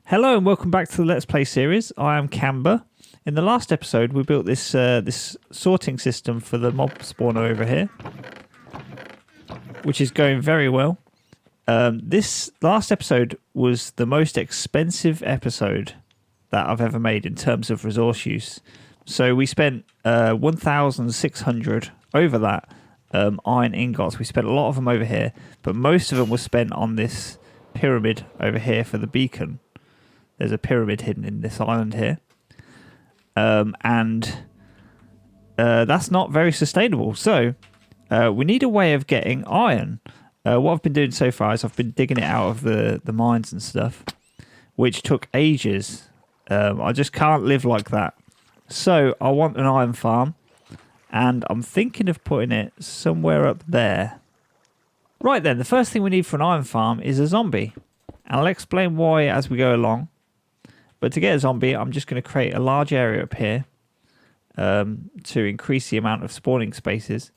Hello and welcome back to the Let's Play series. I am Camber. In the last episode, we built this sorting system for the mob spawner over here, which is going very well. This last episode was the most expensive episode that I've ever made in terms of resource use. So we spent 1,600 over that iron ingots. We spent a lot of them over here, but most of them were spent on this pyramid over here for the beacon. There's a pyramid hidden in this island here. And that's not very sustainable. So we need a way of getting iron. What I've been doing so far is I've been digging it out of the mines and stuff, which took ages. I just can't live like that. So I want an iron farm, and I'm thinking of putting it somewhere up there. Right then, the first thing we need for an iron farm is a zombie. And I'll explain why as we go along. But to get a zombie, I'm just going to create a large area up here to increase the amount of spawning spaces,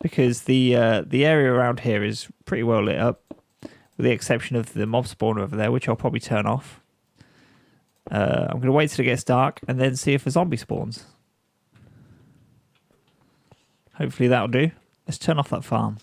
because the area around here is pretty well lit up, with the exception of the mob spawner over there, which I'll probably turn off. I'm going to wait till it gets dark and then see if a zombie spawns. Hopefully that'll do. Let's turn off that farm.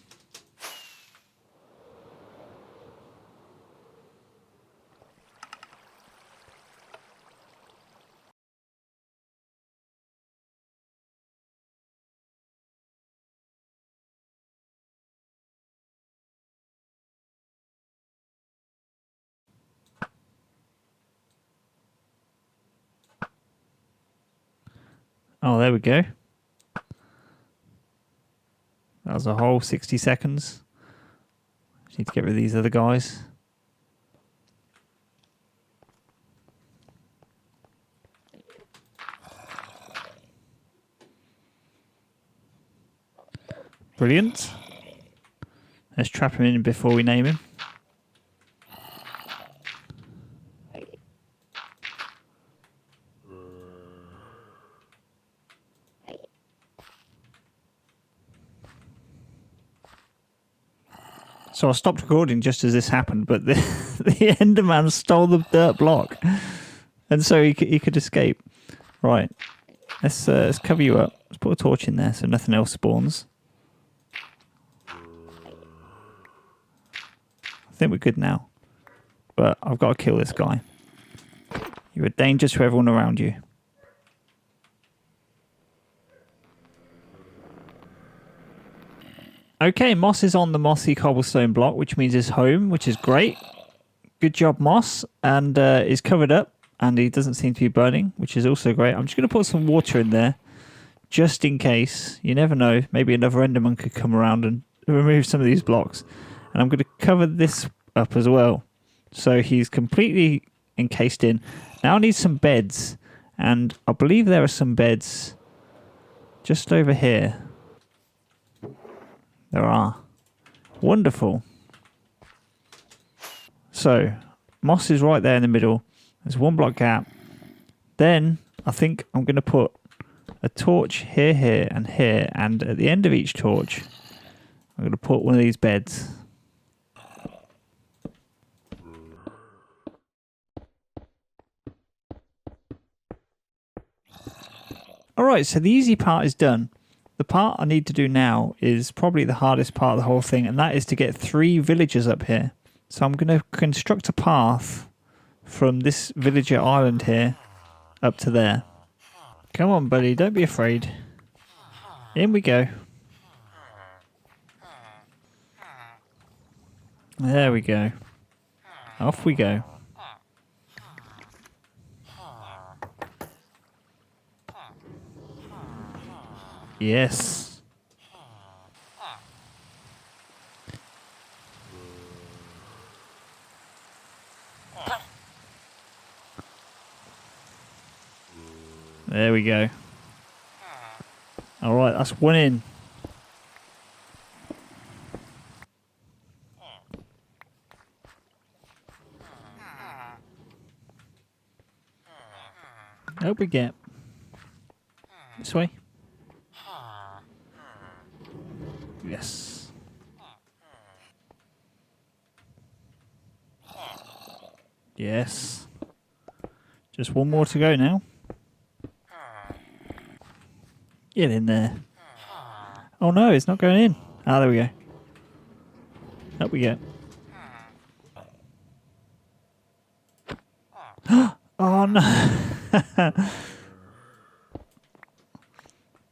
Oh, there we go. That was a whole 60 seconds. Just need to get rid of these other guys. Brilliant. Let's trap him in before we name him. So I stopped recording just as this happened, but the Enderman stole the dirt block, and so he could escape. Right, let's cover you up. Let's put a torch in there so nothing else spawns. I think we're good now, but I've got to kill this guy. You're a danger to everyone around you. Okay, Moss is on the mossy cobblestone block, which means his home, which is great. Good job, Moss. And is covered up, and he doesn't seem to be burning, which is also great. I'm just going to put some water in there, just in case. You never know. Maybe another Enderman could come around and remove some of these blocks. And I'm going to cover this up as well. So he's completely encased in. Now I need some beds. And I believe there are some beds just over here. There are. Wonderful. So, moss is right there in the middle. There's one block gap. Then, I think I'm going to put a torch here, here, and here. And at the end of each torch, I'm going to put one of these beds. Alright, so the easy part is done. The part I need to do now is probably the hardest part of the whole thing, and that is to get 3 villagers up here. So I'm going to construct a path from this villager island here up to there. Come on, buddy, don't be afraid. In we go. There we go. Off we go. Yes. There we go. All right, that's one in. Hope we get this way. Yes. Yes. Just one more to go now. Get in there. Oh no, it's not going in. Ah, there we go. Up we go. Oh no. Are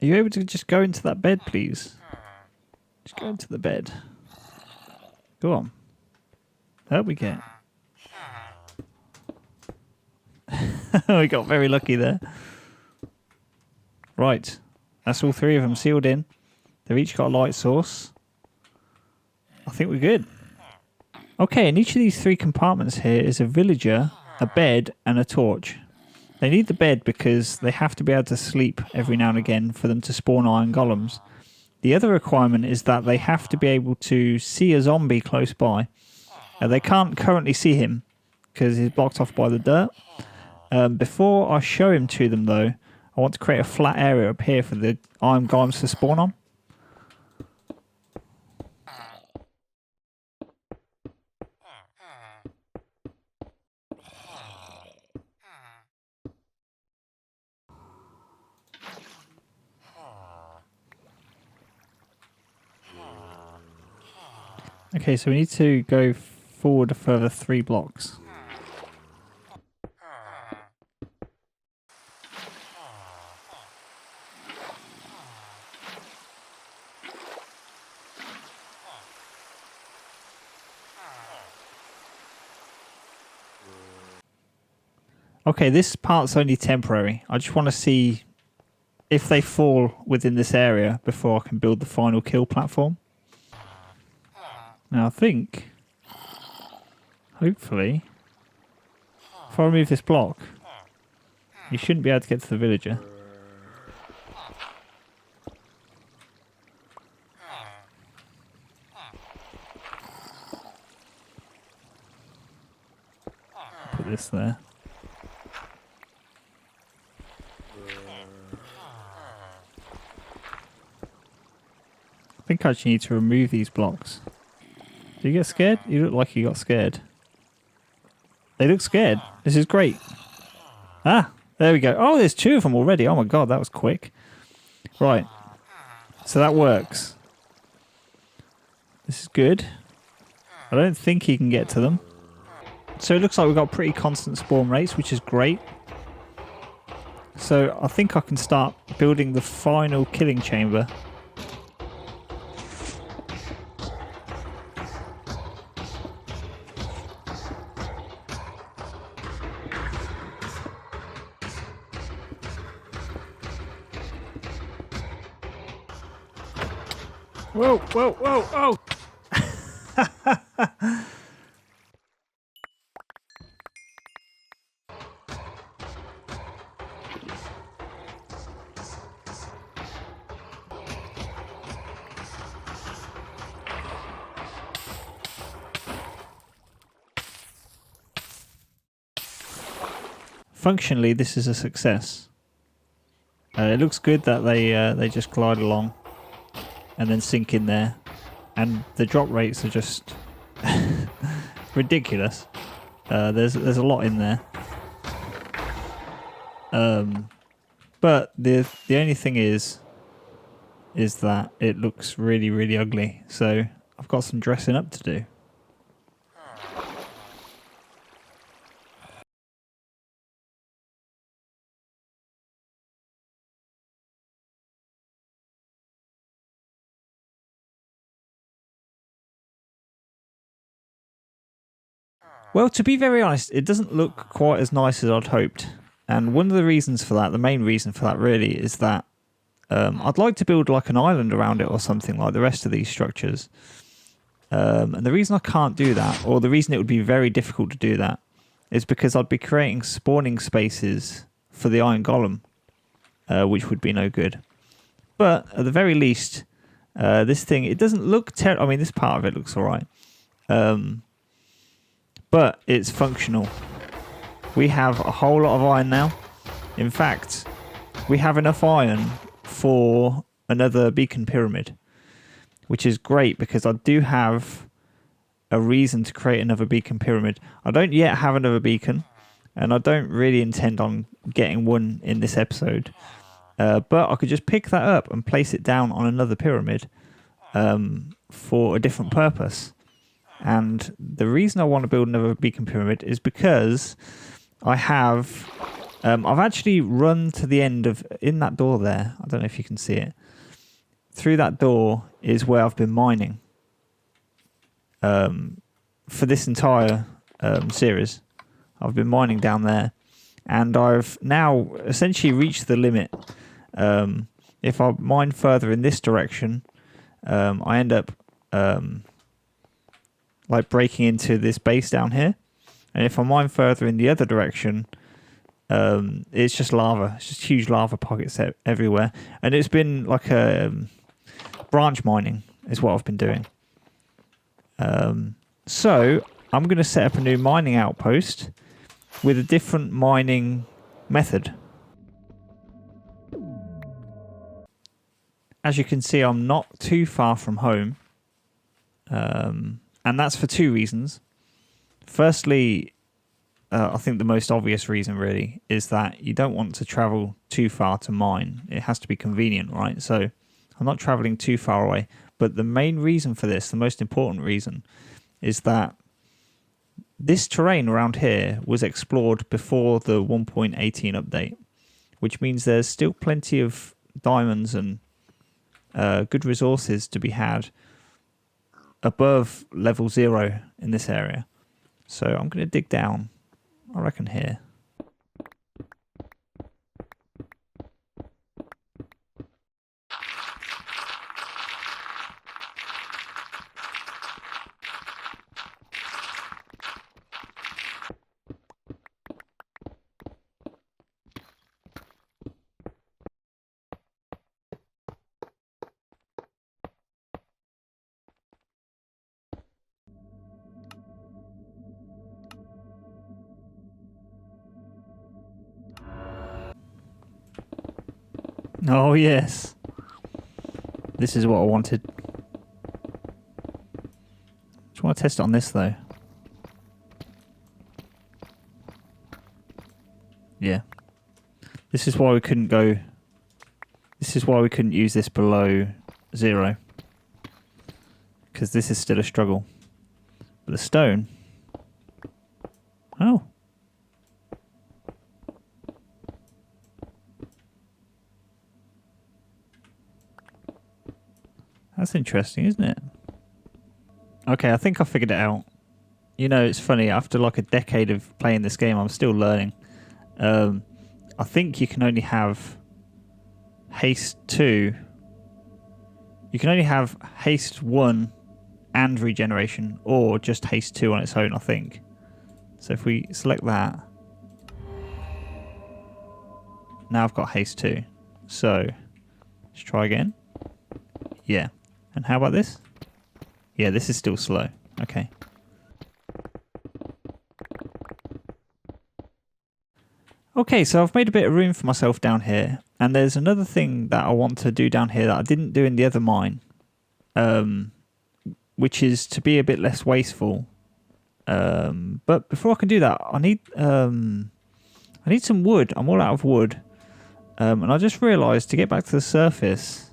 you able to just go into that bed, please? Just go into the bed. Go on. Up we go. We got very lucky there. Right. That's all three of them sealed in. They've each got a light source. I think we're good. Okay, in each of these three compartments here is a villager, a bed, and a torch. They need the bed because they have to be able to sleep every now and again for them to spawn iron golems. The other requirement is that they have to be able to see a zombie close by. They can't currently see him because he's blocked off by the dirt. Before I show him to them, though, I want to create a flat area up here for the iron golems to spawn on. Okay, so we need to go forward a further 3 blocks. Okay, this part's only temporary. I just want to see if they fall within this area before I can build the final kill platform. Now I think, hopefully, if I remove this block, you shouldn't be able to get to the villager. Put this there. I think I actually need to remove these blocks. Did you get scared? You look like you got scared. They look scared. This is great. Ah, there we go. Oh, there's 2 of them already. Oh my god, that was quick. Right. So that works. This is good. I don't think he can get to them. So it looks like we've got pretty constant spawn rates, which is great. So I think I can start building the final killing chamber. Whoa, whoa, whoa, oh! Functionally, this is a success. It looks good that they just glide along and then sink in there, and the drop rates are just ridiculous. There's a lot in there, but the only thing is that it looks really, really ugly. So I've got some dressing up to do. Well, to be very honest, it doesn't look quite as nice as I'd hoped. And one of the reasons for that, the main reason for that really, is that I'd like to build like an island around it or something like the rest of these structures. And the reason I can't do that, or the reason it would be very difficult to do that, is because I'd be creating spawning spaces for the Iron Golem, which would be no good. But at the very least, this thing, it doesn't look terrible. I mean, this part of it looks alright. But it's functional. We have a whole lot of iron now. In fact, we have enough iron for another beacon pyramid, which is great because I do have a reason to create another beacon pyramid. I don't yet have another beacon, and I don't really intend on getting one in this episode. But I could just pick that up and place it down on another pyramid for a different purpose. And the reason I want to build another beacon pyramid is because I have... I've actually run to the end of... In that door there, I don't know if you can see it. Through that door is where I've been mining. For this entire series. I've been mining down there. And I've now essentially reached the limit. If I mine further in this direction, I end up like breaking into this base down here. And if I mine further in the other direction, it's just lava. It's just huge lava pockets everywhere. And it's been like a branch mining is what I've been doing. So I'm going to set up a new mining outpost with a different mining method. As you can see, I'm not too far from home. And that's for two reasons. Firstly, I think the most obvious reason really is that you don't want to travel too far to mine. It has to be convenient, right? So I'm not traveling too far away. But the main reason for this, the most important reason, is that this terrain around here was explored before the 1.18 update, which means there's still plenty of diamonds and good resources to be had above level 0 in this area. So I'm going to dig down, I reckon here. Oh yes, this is what I wanted. Just want to test it on this though. Yeah, this is why we couldn't go. This is why we couldn't use this below 0, because this is still a struggle. But the stone. Oh. That's interesting, isn't it? Okay, I think I figured it out. You know, it's funny, after like a decade of playing this game, I'm still learning. I think you can only have haste 2. You can only have haste 1 and regeneration, or just haste 2 on its own, I think. So if we select that, now I've got haste 2. So let's try again. Yeah. And how about this? Yeah, this is still slow. Okay. Okay, so I've made a bit of room for myself down here. And there's another thing that I want to do down here that I didn't do in the other mine. Which is to be a bit less wasteful. But before I can do that, I need some wood. I'm all out of wood. And I just realised to get back to the surface...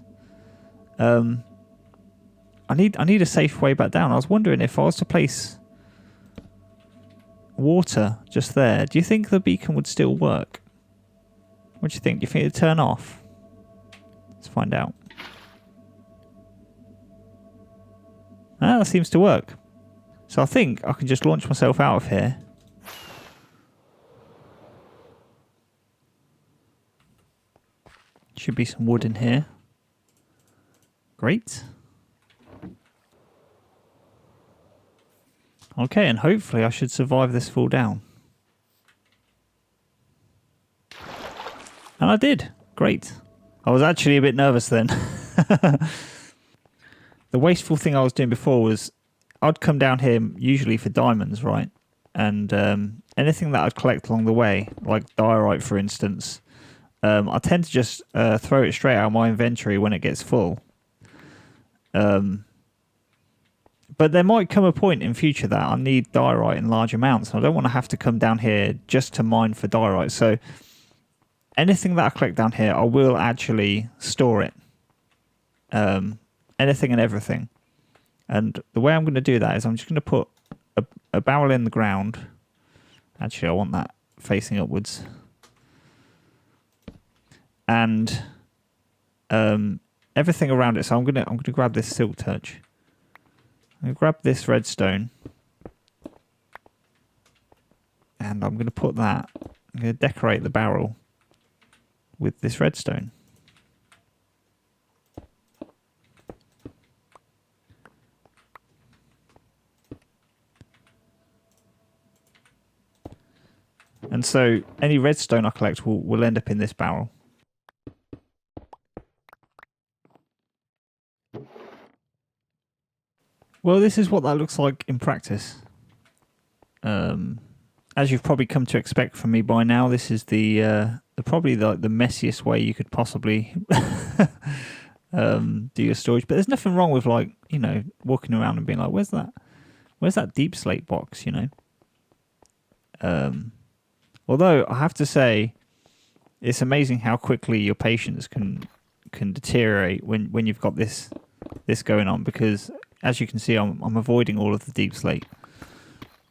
I need a safe way back down. I was wondering if I was to place water just there, do you think the beacon would still work? What do you think? Do you think it'd turn off? Let's find out. Ah, that seems to work. So I think I can just launch myself out of here. Should be some wood in here. Great. Okay, and hopefully I should survive this fall down. And I did. Great. I was actually a bit nervous then. The wasteful thing I was doing before was I'd come down here usually for diamonds, right? And anything that I'd collect along the way, like diorite for instance, I tend to just throw it straight out of my inventory when it gets full. But there might come a point in future that I need diorite in large amounts. And I don't want to have to come down here just to mine for diorite. So anything that I collect down here, I will actually store it. Anything and everything. And the way I'm going to do that is I'm just going to put a barrel in the ground. Actually, I want that facing upwards. And everything around it. So I'm gonna grab this silk touch. I'm gonna grab this redstone, and I'm gonna put that. I'm gonna decorate the barrel with this redstone. And so any redstone I collect will end up in this barrel. Well, this is what that looks like in practice. As you've probably come to expect from me by now, this is probably the messiest way you could possibly do your storage. But there's nothing wrong with, like, you know, walking around and being like, where's that deep slate box, you know? Although I have to say, it's amazing how quickly your patience can deteriorate when you've got this going on, because as you can see, I'm avoiding all of the deep slate.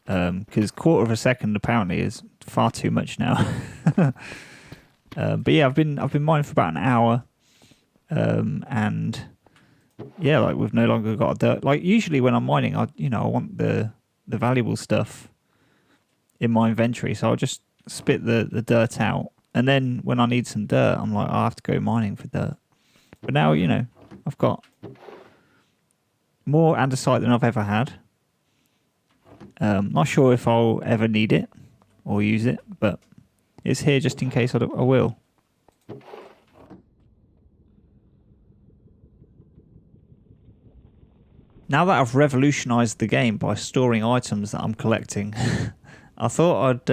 Because quarter of a second apparently is far too much now. But yeah, I've been mining for about an hour, and yeah, like we've no longer got a dirt. Like usually when I'm mining, I want the valuable stuff in my inventory, so I'll just spit the dirt out, and then when I need some dirt, I'm like, I have to go mining for dirt. But now, you know, I've got more andesite than I've ever had. Not sure if I'll ever need it or use it, but it's here just in case I will. Now that I've revolutionized the game by storing items that I'm collecting, I thought I'd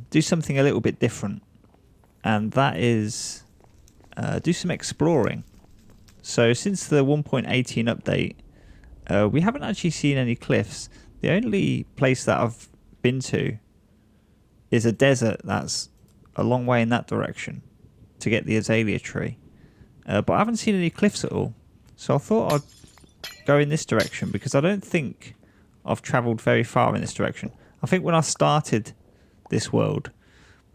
do something a little bit different, and that is do some exploring. So since the 1.18 update, we haven't actually seen any cliffs. The only place that I've been to is a desert that's a long way in that direction to get the azalea tree. But I haven't seen any cliffs at all. So I thought I'd go in this direction, because I don't think I've travelled very far in this direction. I think when I started this world,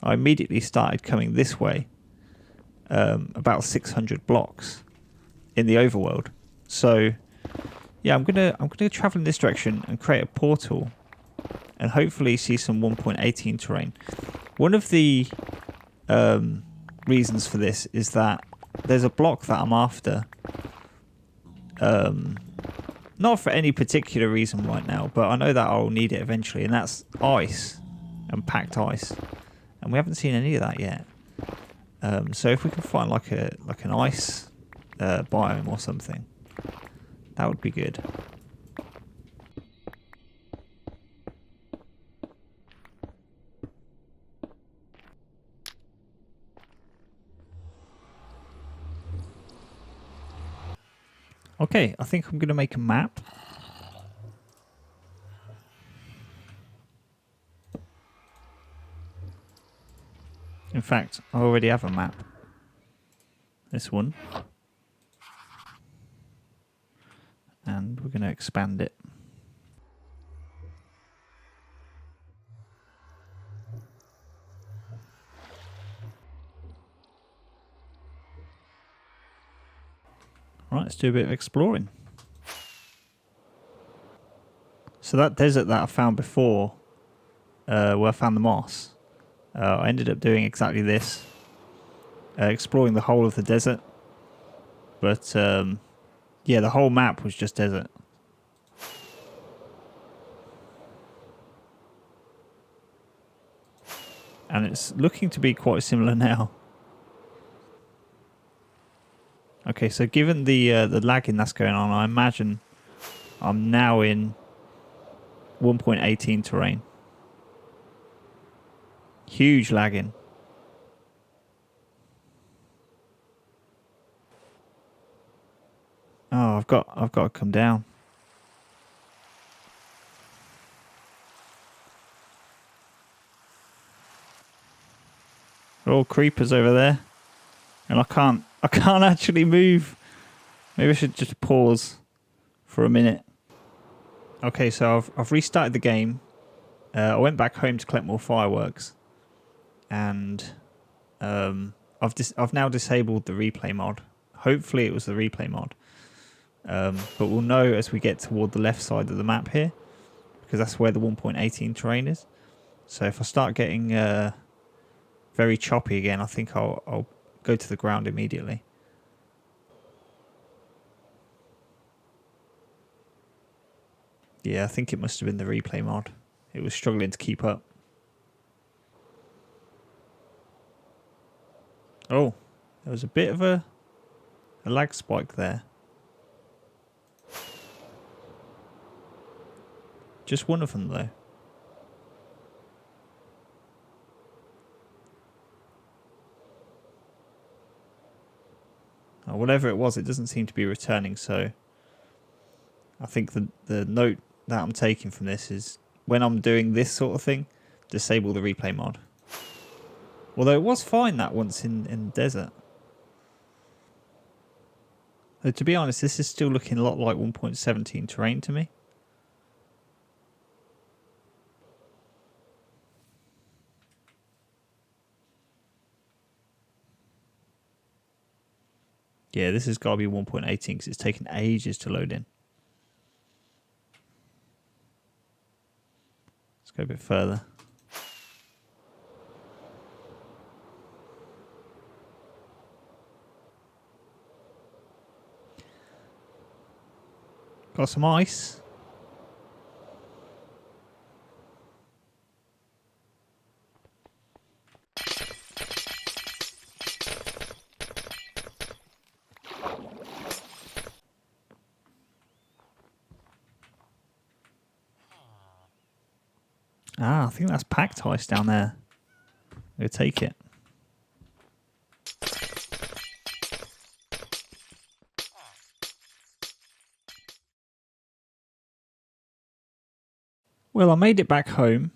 I immediately started coming this way, about 600 blocks in the overworld. So yeah, I'm gonna travel in this direction and create a portal, and hopefully see some 1.18 terrain. One of the reasons for this is that there's a block that I'm after. Not for any particular reason right now, but I know that I'll need it eventually, and that's ice and packed ice, and we haven't seen any of that yet. So if we can find like an ice biome or something, that would be good. Okay, I think I'm going to make a map. In fact, I already have a map. This one. And we're going to expand it. Right, let's do a bit of exploring. So that desert that I found before, where I found the moss, I ended up doing exactly this. Exploring the whole of the desert. But yeah, the whole map was just desert. And it's looking to be quite similar now. Okay, so given the lagging that's going on, I imagine I'm now in 1.18 terrain. Huge lagging. Oh, I've got to come down. All creepers over there. And I can't actually move. Maybe I should just pause for a minute. Okay, so I've restarted the game. I went back home to collect more fireworks. And I've now disabled the replay mod. Hopefully it was the replay mod. But we'll know as we get toward the left side of the map here, because that's where the 1.18 terrain is. So if I start getting very choppy again, I think I'll go to the ground immediately. Yeah, I think it must have been the replay mod. It was struggling to keep up. Oh, there was a bit of a lag spike there. Just one of them though. Oh, whatever it was, it doesn't seem to be returning, so I think the note that I'm taking from this is when I'm doing this sort of thing, disable the replay mod. Although it was fine that once in the desert. So to be honest, this is still looking a lot like 1.17 terrain to me. Yeah, this has got to be 1.18 because it's taken ages to load in. Let's go a bit further. Got some ice. Ah, I think that's packed ice down there. I'm going to take it. Well, I made it back home,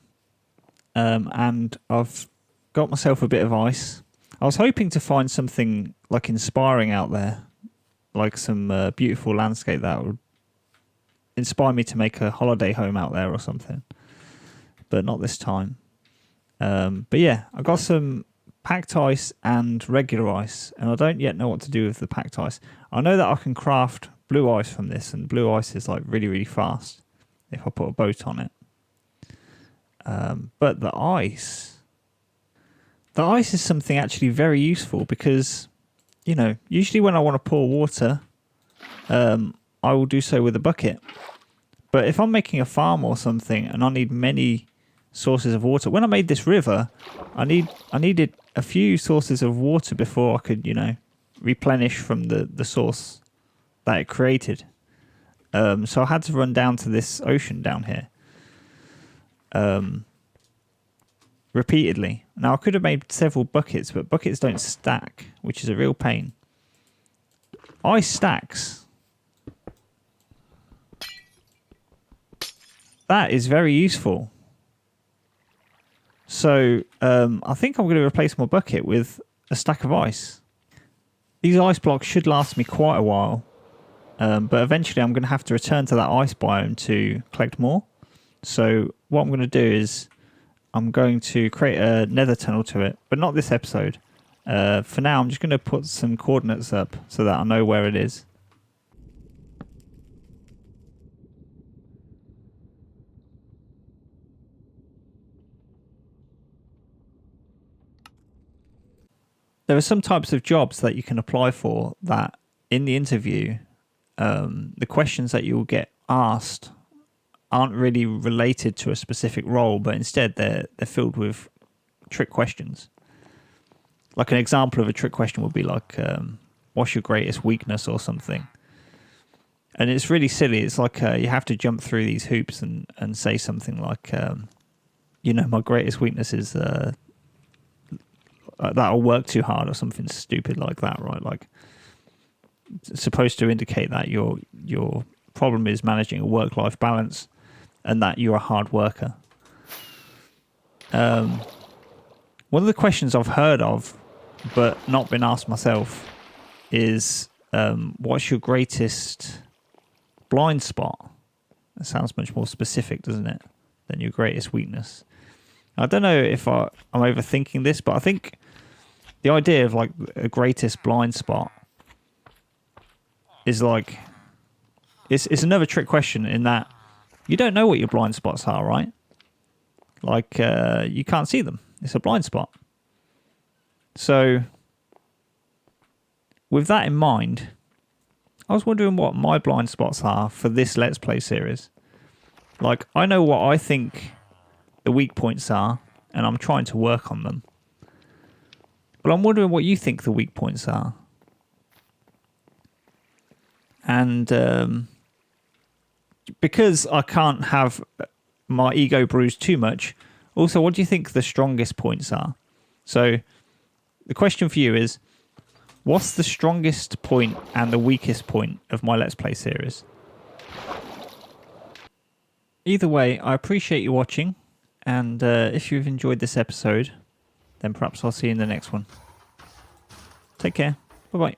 and I've got myself a bit of ice. I was hoping to find something like inspiring out there, like some beautiful landscape that would inspire me to make a holiday home out there or something. But not this time. But yeah, I got some packed ice and regular ice, and I don't yet know what to do with the packed ice. I know that I can craft blue ice from this, and blue ice is like really, really fast if I put a boat on it. But the ice is something actually very useful because, you know, usually when I want to pour water, I will do so with a bucket. But if I'm making a farm or something and I need many sources of water, when I made this river, I needed a few sources of water before I could, you know, replenish from the source that it created. So I had to run down to this ocean down here. Repeatedly. Now I could have made several buckets, but buckets don't stack, which is a real pain. Ice stacks. That is very useful. So I think I'm going to replace my bucket with a stack of ice. These ice blocks should last me quite a while, but eventually I'm going to have to return to that ice biome to collect more. So what I'm going to do is I'm going to create a nether tunnel to it, but not this episode. For now, I'm just going to put some coordinates up so that I know where it is. There are some types of jobs that you can apply for that in the interview, the questions that you'll get asked aren't really related to a specific role, but instead they're filled with trick questions. Like an example of a trick question would be like, what's your greatest weakness or something? And it's really silly. It's like you have to jump through these hoops and say something like, you know, my greatest weakness is that I'll work too hard or something stupid like that, right? Like it's supposed to indicate that your problem is managing a work-life balance and that you're a hard worker. one of the questions I've heard of, but not been asked myself, is what's your greatest blind spot? That sounds much more specific, doesn't it, than your greatest weakness. I don't know if I'm overthinking this, but I think the idea of like a greatest blind spot is like it's another trick question in that you don't know what your blind spots are, right? Like you can't see them. It's a blind spot. So with that in mind, I was wondering what my blind spots are for this Let's Play series. Like, I know what I think the weak points are, and I'm trying to work on them. But I'm wondering what you think the weak points are. And because I can't have my ego bruised too much, also, what do you think the strongest points are? So the question for you is, what's the strongest point and the weakest point of my Let's Play series? Either way, I appreciate you watching, and if you've enjoyed this episode, then perhaps I'll see you in the next one. Take care. Bye-bye.